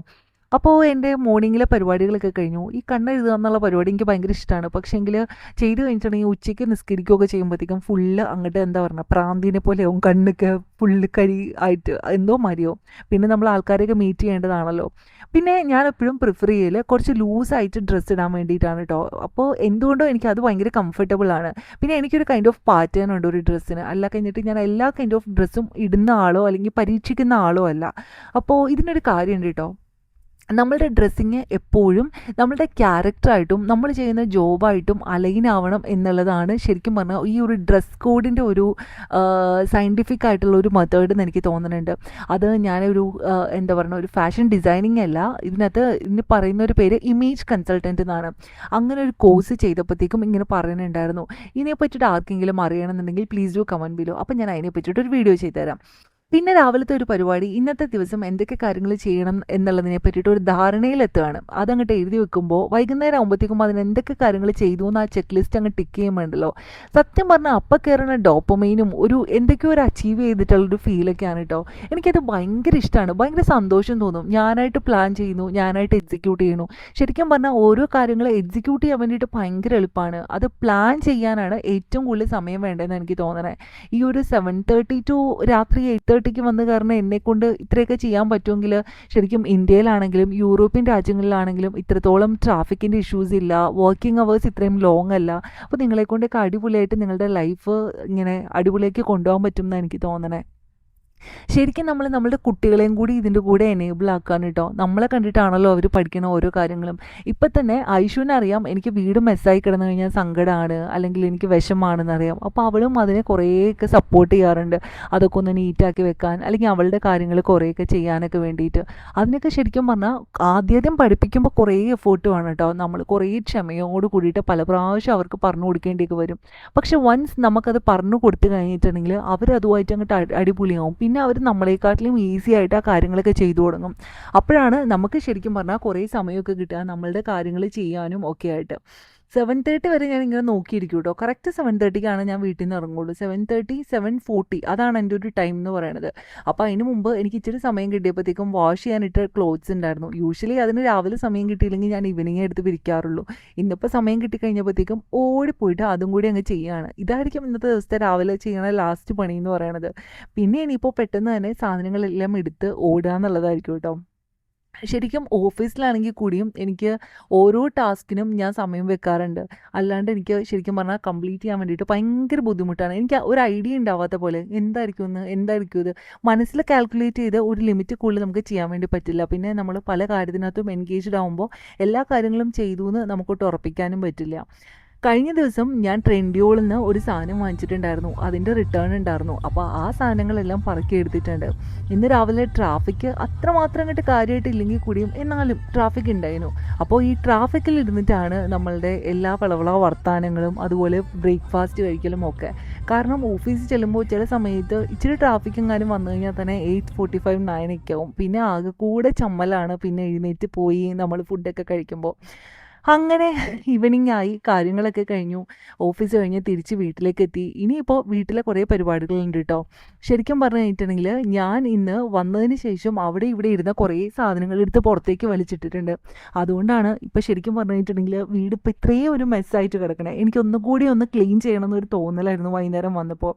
അപ്പോൾ എൻ്റെ മോർണിംഗിലെ പരിപാടികളൊക്കെ കഴിഞ്ഞു. ഈ കണ്ണെഴുതുക എന്നുള്ള പരിപാടി എനിക്ക് ഭയങ്കര ഇഷ്ടമാണ്. പക്ഷേങ്കിൽ ചെയ്ത് കഴിഞ്ഞിട്ടുണ്ടെങ്കിൽ ഉച്ചയ്ക്ക് നിസ്കരിക്കുകയൊക്കെ ചെയ്യുമ്പോഴത്തേക്കും ഫുള്ള് അങ്ങോട്ട് എന്താ പറയുക, പ്രാന്തിനെ പോലെയാവും, കണ്ണൊക്കെ ഫുള്ള് കരി ആയിട്ട് എന്തോ മതിയോ. പിന്നെ നമ്മൾ ആൾക്കാരെയൊക്കെ മീറ്റ് ചെയ്യേണ്ടതാണല്ലോ. പിന്നെ ഞാൻ എപ്പോഴും പ്രിഫർ ചെയ്യൽ കുറച്ച് ലൂസായിട്ട് ഡ്രസ്സ് ഇടാൻ വേണ്ടിയിട്ടാണ് കേട്ടോ. അപ്പോൾ എന്തുകൊണ്ടോ എനിക്കത് ഭയങ്കര കംഫർട്ടബിൾ ആണ്. പിന്നെ എനിക്കൊരു കൈൻഡ് ഓഫ് പാറ്റേൺ ഉണ്ട് ഒരു ഡ്രസ്സിന്. അല്ല കഴിഞ്ഞിട്ട് ഞാൻ എല്ലാ കൈൻഡ് ഓഫ് ഡ്രസ്സും ഇടുന്ന ആളോ അല്ലെങ്കിൽ പരീക്ഷിക്കുന്ന ആളോ അല്ല. അപ്പോൾ ഇതിനൊരു കാര്യമുണ്ട് കേട്ടോ. നമ്മളുടെ ഡ്രസ്സിങ് എപ്പോഴും നമ്മളുടെ ക്യാരക്ടറായിട്ടും നമ്മൾ ചെയ്യുന്ന ജോബായിട്ടും അലൈൻ ആവണം എന്നുള്ളതാണ് ശരിക്കും പറഞ്ഞാൽ ഈ ഒരു ഡ്രസ് കോഡിൻ്റെ ഒരു സയൻറ്റിഫിക് ആയിട്ടുള്ള ഒരു മെത്തേഡ് എന്ന് എനിക്ക് തോന്നുന്നുണ്ട്. അത് ഞാനൊരു എന്താ പറയുക, ഒരു ഫാഷൻ ഡിസൈനിങ് അല്ല, ഇതിന് പറയുന്ന ഒരു പേര് ഇമേജ് കൺസൾട്ടൻ്റ് എന്നാണ്. അങ്ങനെ ഒരു കോഴ്സ് ചെയ്തപ്പോഴത്തേക്കും ഇങ്ങനെ പറയുന്നുണ്ടായിരുന്നു. ഇതിനെ പറ്റിയിട്ട് ആർക്കെങ്കിലും അറിയണമെന്നുണ്ടെങ്കിൽ പ്ലീസ് ഡു കമൻറ്റ് ബിലോ. അപ്പം ഞാൻ അതിനെ പറ്റിയിട്ട് ഒരു വീഡിയോ ചെയ്തുതരാം. പിന്നെ രാവിലത്തെ ഒരു പരിപാടി, ഇന്നത്തെ ദിവസം എന്തൊക്കെ കാര്യങ്ങൾ ചെയ്യണം എന്നുള്ളതിനെ പറ്റിയിട്ട് ഒരു ധാരണയിലെത്തുകയാണ്. അതങ്ങോട്ട് എഴുതി വെക്കുമ്പോൾ വൈകുന്നേരം ആകുമ്പോഴത്തേക്കും അതിന് എന്തൊക്കെ കാര്യങ്ങൾ ചെയ്തു എന്ന് ആ ചെക്ക് ലിസ്റ്റ് അങ്ങ് ടിക്ക് ചെയ്യുമ്പോണ്ടല്ലോ, സത്യം പറഞ്ഞാൽ അപ്പം കയറുന്ന ഡോപ്പമൈനും ഒരു എന്തൊക്കെയോ ഒരു അച്ചീവ് ചെയ്തിട്ടുള്ളൊരു ഫീലൊക്കെയാണ് കേട്ടോ. എനിക്കത് ഭയങ്കര ഇഷ്ടമാണ്. ഭയങ്കര സന്തോഷം തോന്നും. ഞാനായിട്ട് പ്ലാൻ ചെയ്യുന്നു, ഞാനായിട്ട് എക്സിക്യൂട്ട് ചെയ്യുന്നു. ശരിക്കും പറഞ്ഞാൽ ഓരോ കാര്യങ്ങൾ എക്സിക്യൂട്ട് ചെയ്യാൻ വേണ്ടിയിട്ട് ഭയങ്കര എളുപ്പമാണ്. അത് പ്ലാൻ ചെയ്യാനാണ് ഏറ്റവും കൂടുതൽ സമയം വേണ്ടതെന്ന് എനിക്ക് തോന്നണേ. ഈ ഒരു 7:30 ടു രാത്രി 8:30 വന്ന് കാരണം എന്നെക്കൊണ്ട് ഇത്രയൊക്കെ ചെയ്യാൻ പറ്റുമെങ്കിൽ ശരിക്കും ഇന്ത്യയിലാണെങ്കിലും യൂറോപ്യൻ രാജ്യങ്ങളിലാണെങ്കിലും ഇത്രത്തോളം ട്രാഫിക്കിൻ്റെ ഇഷ്യൂസ് ഇല്ല, വർക്കിംഗ് അവേഴ്സ് ഇത്രയും ലോങ് അല്ല. അപ്പോൾ നിങ്ങളെക്കൊണ്ടൊക്കെ അടിപൊളിയായിട്ട് നിങ്ങളുടെ ലൈഫ് ഇങ്ങനെ അടിപൊളിയാക്കി കൊണ്ടുപോകാൻ പറ്റും എന്നാണ് എനിക്ക് തോന്നണേ. ശരിക്കും നമ്മളുടെ കുട്ടികളെയും കൂടി ഇതിൻ്റെ കൂടെ എനേബിൾ ആക്കാൻ കേട്ടോ. നമ്മളെ കണ്ടിട്ടാണല്ലോ അവർ പഠിക്കുന്ന ഓരോ കാര്യങ്ങളും. ഇപ്പം തന്നെ ഐഷുവിനറിയാം എനിക്ക് വീട് മെസ്സായി കിടന്നു കഴിഞ്ഞാൽ സങ്കടമാണ്, അല്ലെങ്കിൽ എനിക്ക് വിഷമാണെന്നറിയാം. അപ്പോൾ അവളും അതിനെ കുറേയൊക്കെ സപ്പോർട്ട് ചെയ്യാറുണ്ട്. അതൊക്കെ ഒന്ന് നീറ്റാക്കി വെക്കാൻ, അല്ലെങ്കിൽ അവളുടെ കാര്യങ്ങൾ കുറേയൊക്കെ ചെയ്യാനൊക്കെ വേണ്ടിയിട്ട്. അതിനൊക്കെ ശരിക്കും പറഞ്ഞാൽ ആദ്യം പഠിപ്പിക്കുമ്പോൾ കുറേ എഫേർട്ട് വേണം കേട്ടോ. നമ്മൾ കുറേ ക്ഷമയോട് കൂടിയിട്ട് പല പ്രാവശ്യം അവർക്ക് പറഞ്ഞു കൊടുക്കേണ്ടിയൊക്കെ വരും. പക്ഷെ വൺസ് നമുക്കത് പറഞ്ഞു കൊടുത്തു കഴിഞ്ഞിട്ടുണ്ടെങ്കിൽ അവരതുമായിട്ട് അങ്ങോട്ട് അടിപൊളിയാവും. പിന്നെ അവർ നമ്മളെക്കാട്ടിലും ഈസി ആയിട്ട് ആ കാര്യങ്ങളൊക്കെ ചെയ്തു തുടങ്ങും. അപ്പോഴാണ് നമുക്ക് ശരിക്കും പറഞ്ഞാൽ കുറേ സമയമൊക്കെ കിട്ടുക നമ്മളുടെ കാര്യങ്ങൾ ചെയ്യാനും ഒക്കെ ആയിട്ട്. 7:30 വരെ ഞാനിങ്ങനെ നോക്കിയിരിക്കും കേട്ടോ. കറക്റ്റ് 7:30ക്കാണ് ഞാൻ വീട്ടിൽ നിന്ന് ഇറങ്ങുള്ളൂ. 7:30, 7:40 അതാണ് എൻ്റെ ഒരു ടൈം എന്ന് പറയുന്നത്. അപ്പോൾ അതിന് മുമ്പ് എനിക്ക് ഇച്ചിരി സമയം കിട്ടിയപ്പോഴത്തേക്കും വാഷ് ചെയ്യാനിട്ട് ക്ലോത്ത്സ് ഉണ്ടായിരുന്നു. യൂഷ്വലി അതിന് രാവിലെ സമയം കിട്ടിയില്ലെങ്കിൽ ഞാൻ ഈവനിങ്ങേ എടുത്ത് വിരിക്കാറുള്ളൂ. ഇന്നിപ്പോൾ സമയം കിട്ടിക്കഴിഞ്ഞപ്പോഴത്തേക്കും ഓടിപ്പോയിട്ട് അതും കൂടി അങ്ങ് ചെയ്യുകയാണ്. ഇതായിരിക്കും ഇന്നത്തെ ദിവസത്തെ രാവിലെ ചെയ്യണ ലാസ്റ്റ് പണി എന്ന് പറയുന്നത്. പിന്നെ ഇനിയിപ്പോൾ പെട്ടെന്ന് തന്നെ സാധനങ്ങളെല്ലാം എടുത്ത് ഓടുക എന്നുള്ളതായിരിക്കും കേട്ടോ. ശരിക്കും ഓഫീസിലാണെങ്കിൽ കൂടിയും എനിക്ക് ഓരോ ടാസ്കിനും ഞാൻ സമയം വെക്കാറുണ്ട്. അല്ലാണ്ട് എനിക്ക് ശരിക്കും പറഞ്ഞാൽ കംപ്ലീറ്റ് ചെയ്യാൻ വേണ്ടിയിട്ട് ഭയങ്കര ബുദ്ധിമുട്ടാണ്. എനിക്ക് ഒരു ഐഡിയ ഉണ്ടാവാത്ത പോലെ എന്തായിരിക്കും ഇത് മനസ്സിൽ കാൽക്കുലേറ്റ് ചെയ്ത് ഒരു ലിമിറ്റ് കൂടുതൽ നമുക്ക് ചെയ്യാൻ വേണ്ടി പറ്റില്ല. പിന്നെ നമ്മൾ പല കാര്യത്തിനകത്തും എൻഗേജ്ഡ് ആകുമ്പോൾ എല്ലാ കാര്യങ്ങളും ചെയ്തു എന്ന് നമുക്കൊട്ട് ഉറപ്പിക്കാനും പറ്റില്ല. കഴിഞ്ഞ ദിവസം ഞാൻ ട്രെൻഡിയോളിൽ നിന്ന് ഒരു സാധനം വാങ്ങിച്ചിട്ടുണ്ടായിരുന്നു. അതിൻ്റെ റിട്ടേൺ ഉണ്ടായിരുന്നു. അപ്പോൾ ആ സാധനങ്ങളെല്ലാം പറക്കി എടുത്തിട്ടുണ്ട്. ഇന്ന് രാവിലെ ട്രാഫിക് അത്രമാത്രം അങ്ങോട്ട് കാര്യമായിട്ടില്ലെങ്കിൽ കൂടിയും എന്നാലും ട്രാഫിക് ഉണ്ടായിരുന്നു. അപ്പോൾ ഈ ട്രാഫിക്കിൽ ഇരുന്നിട്ടാണ് നമ്മളുടെ എല്ലാ വളവള വർത്താനങ്ങളും അതുപോലെ ബ്രേക്ക്ഫാസ്റ്റ് കഴിക്കലും ഒക്കെ. കാരണം ഓഫീസിൽ ചെല്ലുമ്പോൾ ചില സമയത്ത് ഇച്ചിരി ട്രാഫിക് എങ്ങാനും വന്നു കഴിഞ്ഞാൽ തന്നെ 8:45, 9 ഒക്കെ ആവും. പിന്നെ ആകെ കൂടെ ചമ്മലാണ്. പിന്നെ എഴുന്നേറ്റ് പോയി നമ്മൾ ഫുഡൊക്കെ കഴിക്കുമ്പോൾ. അങ്ങനെ ഈവനിങ് ആയി, കാര്യങ്ങളൊക്കെ കഴിഞ്ഞു. ഓഫീസ് കഴിഞ്ഞ് തിരിച്ച് വീട്ടിലേക്ക് എത്തി. ഇനിയിപ്പോൾ വീട്ടിലെ കുറേ പരിപാടികളുണ്ട് കേട്ടോ. ശരിക്കും പറഞ്ഞു കഴിഞ്ഞിട്ടുണ്ടെങ്കിൽ ഞാൻ ഇന്ന് വന്നതിന് ശേഷം അവിടെ ഇവിടെ ഇരുന്ന കുറേ സാധനങ്ങൾ എടുത്ത് പുറത്തേക്ക് വലിച്ചിട്ടിട്ടുണ്ട്. അതുകൊണ്ടാണ് ഇപ്പോൾ ശരിക്കും പറഞ്ഞു കഴിഞ്ഞിട്ടുണ്ടെങ്കിൽ വീട് ഇപ്പോൾ ഇത്രയും ഒരു മെസ്സായിട്ട് കിടക്കണേ. എനിക്കൊന്നും കൂടി ഒന്ന് ക്ലീൻ ചെയ്യണം എന്നൊരു തോന്നലായിരുന്നു വൈകുന്നേരം വന്നപ്പോൾ.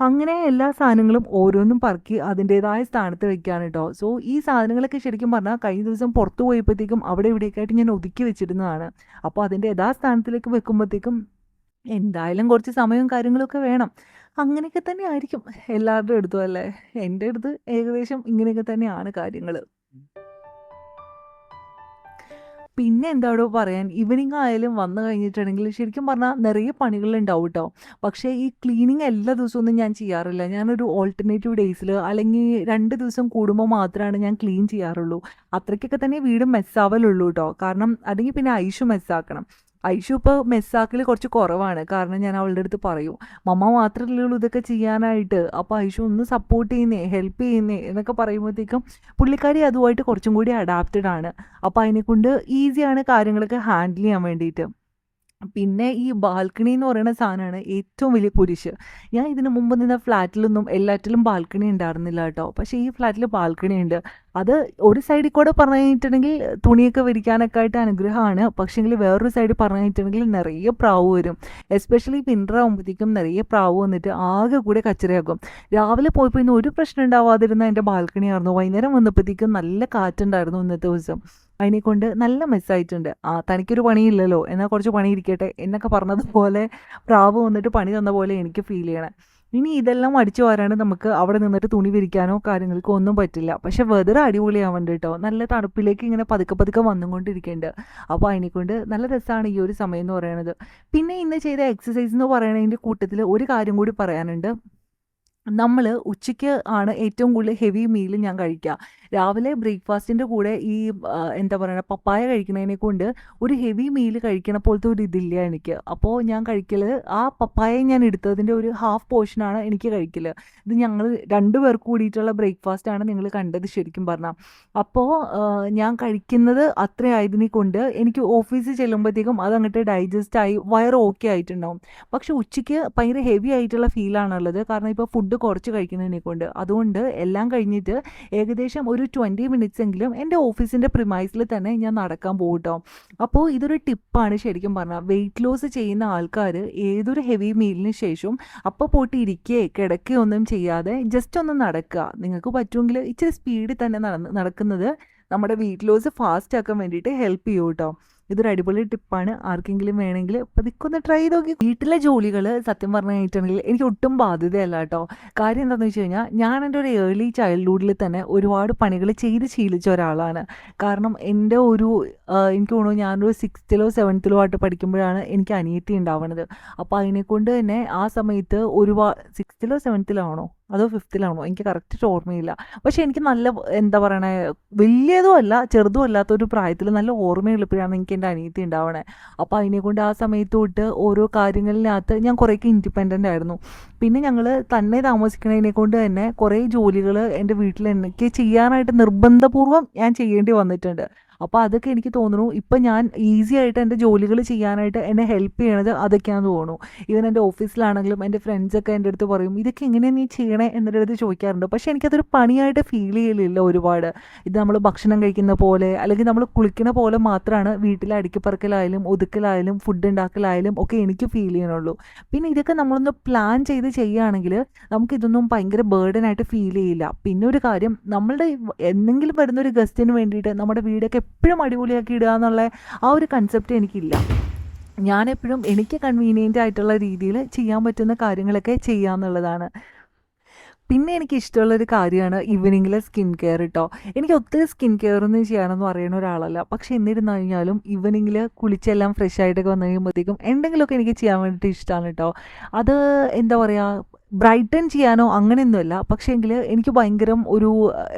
അങ്ങനെ എല്ലാ സാധനങ്ങളും ഓരോന്നും പറക്കി അതിൻ്റേതായ സ്ഥാനത്ത് വെക്കുകയാണ് കേട്ടോ. സോ ഈ സാധനങ്ങളൊക്കെ ശരിക്കും പറഞ്ഞാൽ കഴിഞ്ഞ ദിവസം പുറത്തു പോയപ്പോഴത്തേക്കും അവിടെ ഇവിടെയൊക്കെ ആയിട്ട് ഞാൻ ഒതുക്കി വെച്ചിരുന്നതാണ്. അപ്പോൾ അതിൻ്റെ യഥാസ്ഥാനത്തിലേക്ക് വെക്കുമ്പോഴത്തേക്കും എന്തായാലും കുറച്ച് സമയവും കാര്യങ്ങളൊക്കെ വേണം. അങ്ങനെയൊക്കെ തന്നെ ആയിരിക്കും എല്ലാവരുടെയും അടുത്തും അല്ലേ. എൻ്റെ അടുത്ത് ഏകദേശം ഇങ്ങനെയൊക്കെ തന്നെയാണ് കാര്യങ്ങൾ. പിന്നെ എന്താടോ പറയാൻ, ഈവനിങ് ആയാലും വന്നു കഴിഞ്ഞിട്ടുണ്ടെങ്കിൽ ശരിക്കും പറഞ്ഞാൽ നിറയെ പണികളുണ്ടാവും കേട്ടോ. പക്ഷേ ഈ ക്ലീനിങ് എല്ലാ ദിവസമൊന്നും ഞാൻ ചെയ്യാറില്ല. ഞാനൊരു ഓൾട്ടർനേറ്റീവ് ഡേയ്സിൽ അല്ലെങ്കിൽ 2 ദിവസം കൂടുമ്പോൾ മാത്രമാണ് ഞാൻ ക്ലീൻ ചെയ്യാറുള്ളൂ. അത്രയ്ക്കൊക്കെ തന്നെ വീട് മെസ്സാവലുള്ളൂ കേട്ടോ. കാരണം അല്ലെങ്കിൽ പിന്നെ ഐഷു മെസ്സാക്കണം. ഐഷു ഇപ്പോൾ മെസ്സാക്കൽ കുറച്ച് കുറവാണ്. കാരണം ഞാൻ അവളുടെ അടുത്ത് പറയും, മമ്മ മാത്രമല്ലേ ഉള്ളൂ ഇതൊക്കെ ചെയ്യാനായിട്ട്, അപ്പോൾ ഐഷു ഒന്ന് സപ്പോർട്ട് ചെയ്യുന്നേ, ഹെൽപ്പ് ചെയ്യുന്നേ എന്നൊക്കെ പറയുമ്പോഴത്തേക്കും പുള്ളിക്കാരി അതുമായിട്ട് കുറച്ചും കൂടി അഡാപ്റ്റഡ് ആണ്. അപ്പോൾ അതിനെക്കൊണ്ട് ഈസിയാണ് കാര്യങ്ങളൊക്കെ ഹാൻഡിൽ ചെയ്യാൻ വേണ്ടിയിട്ട്. പിന്നെ ഈ ബാൽക്കണി എന്ന് പറയുന്ന സാധനമാണ് ഏറ്റവും വലിയ കുരിശ്. ഞാൻ ഇതിന് മുമ്പ് നിന്ന ഫ്ലാറ്റിലൊന്നും എല്ലാറ്റിലും ബാൽക്കണി ഉണ്ടായിരുന്നില്ല കേട്ടോ. പക്ഷേ ഈ ഫ്ലാറ്റിൽ ബാൽക്കണി ഉണ്ട്. അത് ഒരു സൈഡിൽ കൂടെ പറഞ്ഞു കഴിഞ്ഞിട്ടുണ്ടെങ്കിൽ തുണിയൊക്കെ വിരിക്കാനൊക്കെ ആയിട്ട് അനുഗ്രഹമാണ്. പക്ഷേങ്കിൽ വേറൊരു സൈഡിൽ പറഞ്ഞു കഴിഞ്ഞിട്ടുണ്ടെങ്കിൽ നിറയെ പ്രാവ് വരും. എസ്പെഷ്യലി വിൻ്റർ ആകുമ്പോഴത്തേക്കും നിറയെ പ്രാവ് വന്നിട്ട് ആകെ കൂടെ കച്ചറയാക്കും. രാവിലെ പോയപ്പോൾ ഇന്ന് ഒരു പ്രശ്നം ഉണ്ടാവാതിരുന്ന എൻ്റെ ബാൽക്കണി ആയിരുന്നു. വൈകുന്നേരം വന്നപ്പോഴത്തേക്കും നല്ല കാറ്റുണ്ടായിരുന്നു ഇന്നത്തെ ദിവസം. അതിനെക്കൊണ്ട് നല്ല മെസ്സായിട്ടുണ്ട്. തനിക്കൊരു പണിയില്ലല്ലോ, എന്നാൽ കുറച്ച് പണി ഇരിക്കട്ടെ എന്നൊക്കെ പറഞ്ഞതുപോലെ പ്രാവ് വന്നിട്ട് പണി തന്ന പോലെ എനിക്ക് ഫീൽ ചെയ്യണേ. ഇനി ഇതെല്ലാം അടിച്ചു വാരാണ്ട് നമുക്ക് അവിടെ നിന്നിട്ട് തുണി വിരിക്കാനോ കാര്യങ്ങൾക്കോ ഒന്നും പറ്റില്ല. പക്ഷെ വെതർ അടിപൊളിയാവുന്നുണ്ട് കേട്ടോ. നല്ല തണുപ്പിലേക്ക് ഇങ്ങനെ പതുക്കെ പതുക്കെ വന്നുകൊണ്ടിരിക്കുന്നുണ്ട്. അപ്പോൾ അതിനെക്കൊണ്ട് നല്ല രസമാണ് ഈ ഒരു സമയം എന്ന് പറയുന്നത്. പിന്നെ ഇന്ന് ചെയ്ത എക്സസൈസ് എന്ന് പറയുന്നതിൻ്റെ കൂട്ടത്തിൽ ഒരു കാര്യം കൂടി പറയാനുണ്ട്. നമ്മൾ ഉച്ചയ്ക്ക് ആണ് ഏറ്റവും കൂടുതൽ ഹെവി മീൽ ഞാൻ കഴിക്കുക. രാവിലെ ബ്രേക്ക്ഫാസ്റ്റിൻ്റെ കൂടെ ഈ എന്താ പറയുക പപ്പായ കഴിക്കുന്നതിനെ കൊണ്ട് ഒരു ഹെവി മീൽ കഴിക്കണ പോലത്തെ ഒരു ഇതില്ല എനിക്ക്. അപ്പോൾ ഞാൻ കഴിക്കൽ ആ പപ്പായ ഞാൻ എടുത്തതിൻ്റെ ഒരു ഹാഫ് പോർഷനാണ് എനിക്ക് കഴിക്കൽ. ഇത് ഞങ്ങൾ 2 പേർക്ക് കൂടിയിട്ടുള്ള ബ്രേക്ക്ഫാസ്റ്റാണ് നിങ്ങൾ കണ്ടത് ശരിക്കും പറഞ്ഞാൽ. അപ്പോൾ ഞാൻ കഴിക്കുന്നത് അത്ര ആയതിനെ കൊണ്ട് എനിക്ക് ഓഫീസിൽ ചെല്ലുമ്പോഴത്തേക്കും അതങ്ങോട്ട് ഡൈജസ്റ്റായി വയറ് ഓക്കെ ആയിട്ടുണ്ടാവും. പക്ഷെ ഉച്ചയ്ക്ക് ഭയങ്കര ഹെവി ആയിട്ടുള്ള ഫീലാണുള്ളത്. കാരണം ഇപ്പോൾ ഫുഡ് കുറച്ച് കഴിക്കുന്നതിനെ കൊണ്ട്. അതുകൊണ്ട് എല്ലാം കഴിഞ്ഞിട്ട് ഏകദേശം ഒരു 20 മിനിറ്റ്സ് എങ്കിലും എൻ്റെ ഓഫീസിൻ്റെ പ്രിമൈസിൽ തന്നെ ഞാൻ നടക്കാൻ പോകും കേട്ടോ. അപ്പോൾ ഇതൊരു ടിപ്പാണ് ശരിക്കും പറഞ്ഞാൽ. വെയിറ്റ് ലോസ് ചെയ്യുന്ന ആൾക്കാർ ഏതൊരു ഹെവി മീലിന് ശേഷം അപ്പോൾ പോയിട്ട് ഇരിക്കുകയോ കിടക്കുകയോ ഒന്നും ചെയ്യാതെ ജസ്റ്റ് ഒന്ന് നടക്കുക. നിങ്ങൾക്ക് പറ്റുമെങ്കിൽ ഇച്ചിരി സ്പീഡിൽ തന്നെ നടക്കുന്നത് നമ്മുടെ വെയിറ്റ് ലോസ് ഫാസ്റ്റ് ആക്കാൻ വേണ്ടിയിട്ട് ഹെൽപ്പ് ചെയ്യും കേട്ടോ. ഇതൊരു അടിപൊളി ടിപ്പാണ്. ആർക്കെങ്കിലും വേണമെങ്കിൽ പതുക്കെ ഒന്ന് ട്രൈ ചെയ്ത് നോക്കി. വീട്ടിലെ ജോലികൾ സത്യം പറഞ്ഞു കഴിഞ്ഞിട്ടുണ്ടെങ്കിൽ എനിക്ക് ഒട്ടും ബാധ്യതയല്ല കേട്ടോ. കാര്യം എന്താണെന്ന് വെച്ച് കഴിഞ്ഞാൽ ഞാൻ എൻ്റെ ഒരു ഏർലി ചൈൽഡ്ഹുഡിൽ തന്നെ ഒരുപാട് പണികൾ ചെയ്ത് ശീലിച്ച ഒരാളാണ്. കാരണം എൻ്റെ എനിക്ക് തോന്നുന്നു ഞാനൊരു 6th-ലോ 7th-ലോ ആയിട്ട് പഠിക്കുമ്പോഴാണ് എനിക്ക് അനിയത്തി ഉണ്ടാവുന്നത്. അപ്പോൾ അതിനെക്കൊണ്ട് തന്നെ ആ സമയത്ത് 6th-ലോ 7th-ലോ ആണോ അതോ 5th-ലാണോ എനിക്ക് കറക്റ്റ് ഓർമ്മയില്ല. പക്ഷേ എനിക്ക് നല്ല എന്താ പറയണേ വലിയതും അല്ല ചെറുതും അല്ലാത്തൊരു പ്രായത്തിൽ നല്ല ഓർമ്മയുള്ളപ്പോഴാണ് എനിക്ക് എൻ്റെ അനിയത്തി ഉണ്ടാവണേ. അപ്പോൾ അതിനെക്കൊണ്ട് ആ സമയത്ത് തൊട്ട് ഓരോ കാര്യങ്ങളിനകത്ത് ഞാൻ കുറേയൊക്കെ ഇൻഡിപെൻഡൻ്റ് ആയിരുന്നു. പിന്നെ ഞങ്ങൾ തന്നെ താമസിക്കുന്നതിനെ കൊണ്ട് തന്നെ കുറേ ജോലികൾ എൻ്റെ വീട്ടിൽ എനിക്ക് ചെയ്യാനായിട്ട് നിർബന്ധപൂർവ്വം ഞാൻ ചെയ്യേണ്ടി വന്നിട്ടുണ്ട്. അപ്പോൾ അതൊക്കെ എനിക്ക് തോന്നുന്നു ഇപ്പം ഞാൻ ഈസി ആയിട്ട് എൻ്റെ ജോലികൾ ചെയ്യാനായിട്ട് എന്നെ ഹെൽപ്പ് ചെയ്യണത് അതൊക്കെയാണെന്ന് തോന്നുന്നു. ഈവൻ എൻ്റെ ഓഫീസിലാണെങ്കിലും എൻ്റെ ഫ്രണ്ട്സൊക്കെ എൻ്റെ അടുത്ത് പറയും ഇതൊക്കെ എങ്ങനെയാണ് നീ ചെയ്യണേ എന്നൊരു അടുത്ത് ചോദിക്കാറുണ്ട്. പക്ഷേ എനിക്കതൊരു പണിയായിട്ട് ഫീൽ ചെയ്യലില്ല ഒരുപാട്. ഇത് നമ്മൾ ഭക്ഷണം കഴിക്കുന്ന പോലെ അല്ലെങ്കിൽ നമ്മൾ കുളിക്കുന്ന പോലെ മാത്രമാണ് വീട്ടിലെ അടുക്കിപ്പറക്കലായാലും ഒതുക്കലായാലും ഫുഡ് ഉണ്ടാക്കലായാലും ഒക്കെ എനിക്ക് ഫീൽ ചെയ്യണുള്ളൂ. പിന്നെ ഇതൊക്കെ നമ്മളൊന്ന് പ്ലാൻ ചെയ്ത് ചെയ്യുകയാണെങ്കിൽ നമുക്കിതൊന്നും ഭയങ്കര ബേർഡനായിട്ട് ഫീൽ ചെയ്യില്ല. പിന്നെ ഒരു കാര്യം, നമ്മളുടെ എന്തെങ്കിലും വരുന്നൊരു ഗസ്റ്റിന് വേണ്ടിയിട്ട് നമ്മുടെ വീടൊക്കെ എപ്പോഴും അടിപൊളിയാക്കി ഇടുക എന്നുള്ള ആ ഒരു കൺസെപ്റ്റ് എനിക്കില്ല. ഞാനെപ്പോഴും എനിക്ക് കൺവീനിയൻ്റ് ആയിട്ടുള്ള രീതിയിൽ ചെയ്യാൻ പറ്റുന്ന കാര്യങ്ങളൊക്കെ ചെയ്യുക എന്നുള്ളതാണ്. പിന്നെ എനിക്ക് ഇഷ്ടമുള്ളൊരു കാര്യമാണ് ഈവനിങ്ങിലെ സ്കിൻ കെയർ കേട്ടോ. എനിക്ക് ഒത്തിരി സ്കിൻ കെയർ ഒന്നും ചെയ്യാനൊന്നും അറിയണ ഒരാളല്ല. പക്ഷേ എന്നിരുന്നു കഴിഞ്ഞാലും ഈവനിങ്ങിൽ കുളിച്ചെല്ലാം ഫ്രഷ് ആയിട്ടൊക്കെ വന്നു കഴിയുമ്പോഴത്തേക്കും എന്തെങ്കിലുമൊക്കെ എനിക്ക് ചെയ്യാൻ വേണ്ടിയിട്ട് ഇഷ്ടമാണ് കേട്ടോ. അത് എന്താ പറയുക, ബ്രൈറ്റൻ ചെയ്യാനോ അങ്ങനെയൊന്നുമല്ല, പക്ഷേ എങ്കിൽ എനിക്ക് ഭയങ്കര ഒരു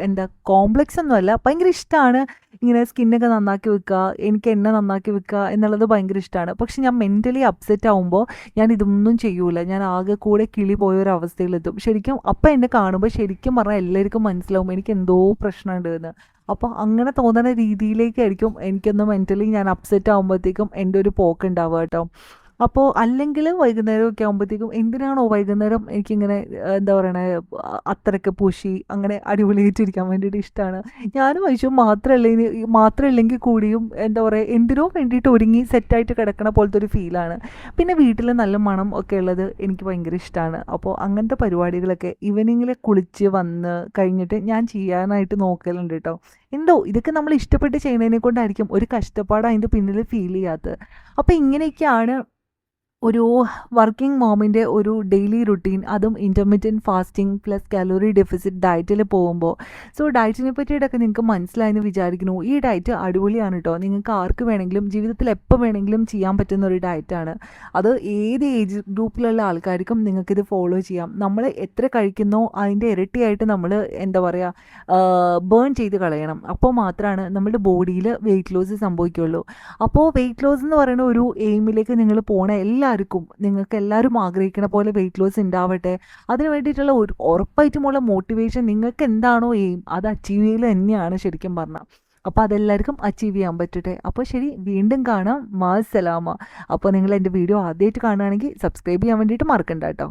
എന്താ കോംപ്ലക്സ് ഒന്നുമല്ല, ഭയങ്കര ഇഷ്ടമാണ് ഇങ്ങനെ സ്കിന്നൊക്കെ നന്നാക്കി വെക്കുക, എനിക്ക് എണ്ണ നന്നാക്കി വെക്കുക എന്നുള്ളത് ഭയങ്കര ഇഷ്ടമാണ്. പക്ഷെ ഞാൻ മെൻ്റലി അപ്സെറ്റ് ആകുമ്പോൾ ഞാൻ ഇതൊന്നും ചെയ്യൂല. ഞാൻ ആകെ കൂടെ കിളി പോയൊരവസ്ഥയിലെത്തും ശരിക്കും. അപ്പം എന്നെ കാണുമ്പോൾ ശരിക്കും പറഞ്ഞാൽ എല്ലാവർക്കും മനസ്സിലാവും എനിക്ക് എന്തോ പ്രശ്നമുണ്ട് എന്ന്. അപ്പോൾ അങ്ങനെ തോന്നുന്ന രീതിയിലേക്കായിരിക്കും എനിക്കൊന്ന് മെൻ്റലി ഞാൻ അപ്സെറ്റ് ആകുമ്പോഴത്തേക്കും എൻ്റെ ഒരു പോക്ക് ഉണ്ടാവുക കേട്ടോ. അപ്പോൾ അല്ലെങ്കിൽ വൈകുന്നേരമൊക്കെ ആകുമ്പോഴത്തേക്കും എന്തിനാണോ വൈകുന്നേരം എനിക്കിങ്ങനെ എന്താ പറയണേ അത്രയ്ക്ക് പൂശി അങ്ങനെ അടിപൊളിയായിട്ടിരിക്കാൻ വേണ്ടിയിട്ട് ഇഷ്ടമാണ്. ഞാനും വൈശു മാത്രമല്ലെങ്കിൽ കൂടിയും എന്താ പറയുക എന്തിനോ വേണ്ടിയിട്ട് ഒരുങ്ങി സെറ്റായിട്ട് കിടക്കണ പോലത്തെ ഒരു ഫീലാണ്. പിന്നെ വീട്ടിൽ നല്ല മണം ഒക്കെ ഉള്ളത് എനിക്ക് ഭയങ്കര ഇഷ്ടമാണ്. അപ്പോൾ അങ്ങനത്തെ പരിപാടികളൊക്കെ ഈവനിങ്ങിൽ കുളിച്ച് വന്ന് കഴിഞ്ഞിട്ട് ഞാൻ ചെയ്യാനായിട്ട് നോക്കലുണ്ട് കേട്ടോ. എന്തോ ഇതൊക്കെ നമ്മൾ ഇഷ്ടപ്പെട്ട് ചെയ്യുന്നതിനെ കൊണ്ടായിരിക്കും ഒരു കഷ്ടപ്പാട് അതിൻ്റെ പിന്നിൽ ഫീൽ ചെയ്യാത്തത്. അപ്പോൾ ഇങ്ങനെയൊക്കെയാണ് ഒരു വർക്കിംഗ് മോമിൻ്റെ ഒരു ഡെയിലി റുട്ടീൻ. അതും intermediate fasting plus calorie deficit ഡയറ്റിൽ പോകുമ്പോൾ. സോ ഡയറ്റിനെ പറ്റിയിട്ടൊക്കെ നിങ്ങൾക്ക് മനസ്സിലായെന്ന് വിചാരിക്കുന്നു. ഈ ഡയറ്റ് അടിപൊളിയാണ് കേട്ടോ. നിങ്ങൾക്ക് ആർക്ക് വേണമെങ്കിലും ജീവിതത്തിൽ എപ്പോൾ വേണമെങ്കിലും ചെയ്യാൻ പറ്റുന്ന ഒരു ഡയറ്റാണ്. അത് ഏത് ഏജ് ഗ്രൂപ്പിലുള്ള ആൾക്കാർക്കും നിങ്ങൾക്കിത് ഫോളോ ചെയ്യാം. നമ്മൾ എത്ര കഴിക്കുന്നോ അതിൻ്റെ ഇരട്ടിയായിട്ട് നമ്മൾ എന്താ പറയുക ബേൺ ചെയ്ത് കളയണം. അപ്പോൾ മാത്രമാണ് നമ്മുടെ ബോഡിയിൽ വെയിറ്റ് ലോസ് സംഭവിക്കുകയുള്ളൂ. അപ്പോൾ വെയിറ്റ് ലോസ് എന്ന് പറയുന്ന ഒരു എയിമിലേക്ക് നിങ്ങൾ പോണ നിങ്ങൾക്ക് എല്ലാവരും ആഗ്രഹിക്കുന്ന പോലെ വെയിറ്റ് ലോസ് ഉണ്ടാവട്ടെ. അതിന് വേണ്ടിയിട്ടുള്ള ഒരു ഉറപ്പായിട്ടുമുള്ള മോട്ടിവേഷൻ നിങ്ങൾക്ക് എന്താണോ എയിം അത് അച്ചീവ് ചെയ്യൽ തന്നെയാണ് ശരിക്കും പറഞ്ഞാൽ. അപ്പോൾ അതെല്ലാവർക്കും അച്ചീവ് ചെയ്യാൻ പറ്റട്ടെ. അപ്പോൾ ശരി, വീണ്ടും കാണാം. മാ സലാമ. അപ്പോൾ നിങ്ങൾ എൻ്റെ വീഡിയോ ആദ്യമായിട്ട് കാണുകയാണെങ്കിൽ സബ്സ്ക്രൈബ് ചെയ്യാൻ വേണ്ടിയിട്ട് മറക്കണ്ട കേട്ടോ.